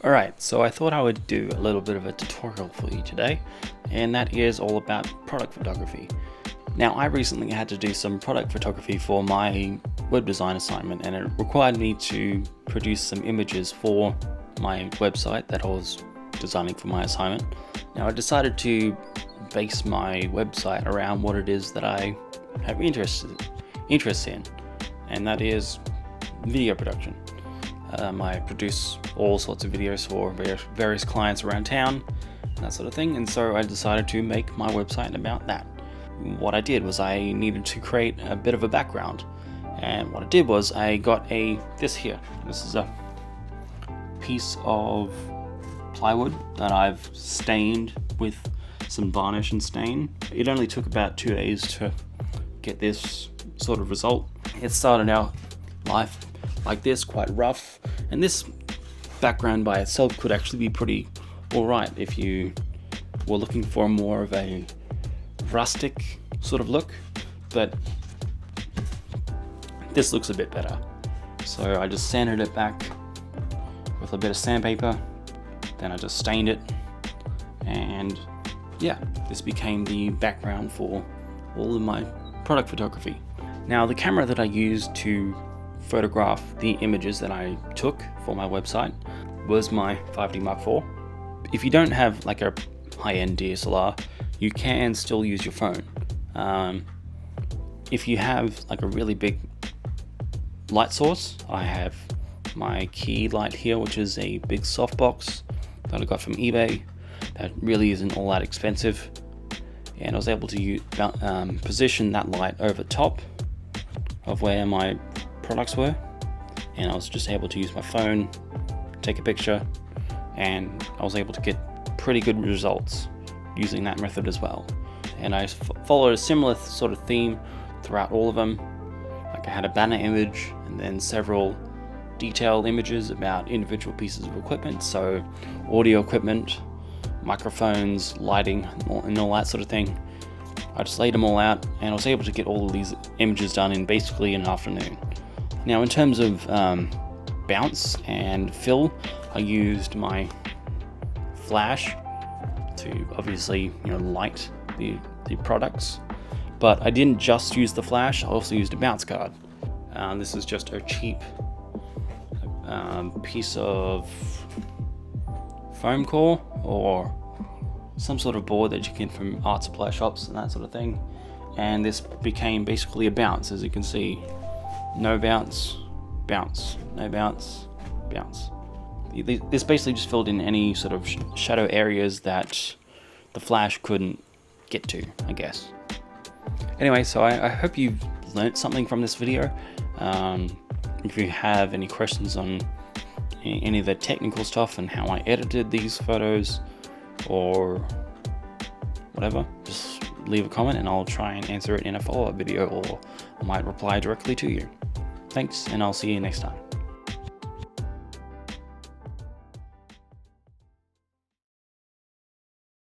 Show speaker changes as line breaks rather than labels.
Alright, so I thought I would do a little bit of a tutorial for you today, and that is all about product photography. Now, I recently had to do some product photography for my web design assignment, and it required me to produce some images for my website that I was designing for my assignment. Now, I decided to base my website around what it is that I have interest in, and that is video production. I produce all sorts of videos for various clients around town, that sort of thing, and so I decided to make my website about that. What I did was I needed to create a bit of a background, and what I did was I got this is a piece of plywood that I've stained with some varnish and stain. It only took about 2 days to get this sort of result. It started out life like this, quite rough, and this background by itself could actually be pretty alright if you were looking for more of a rustic sort of look, but this looks a bit better. So I just sanded it back with a bit of sandpaper, then I just stained it, and yeah, this became the background for all of my product photography. Now, the camera that I used to photograph the images that I took for my website was my 5D Mark IV. If you don't have like a high-end DSLR, you can still use your phone. If you have like a really big light source, I have my key light here, which is a big softbox that I got from eBay that really isn't all that expensive, and I was able to position that light over top of where my products were, and I was just able to use my phone, take a picture, and I was able to get pretty good results using that method as well. And I followed a similar sort of theme throughout all of them. Like, I had a banner image and then several detailed images about individual pieces of equipment, so audio equipment, microphones, lighting, and all that sort of thing. I just laid them all out, and I was able to get all of these images done in basically an afternoon. Now, in terms of bounce and fill, I used my flash to obviously light the products, but I didn't just use the flash, I also used a bounce card. This is just a cheap piece of foam core or some sort of board that you get from art supply shops and that sort of thing, and this became basically a bounce. As you can see, no bounce, bounce, no bounce, bounce. This basically just filled in any sort of shadow areas that the flash couldn't get to, I guess. Anyway, so I hope you've learned something from this video. If you have any questions on any of the technical stuff and how I edited these photos or whatever, just leave a comment and I'll try and answer it in a follow-up video, or I might reply directly to you. Thanks, and I'll see you next time.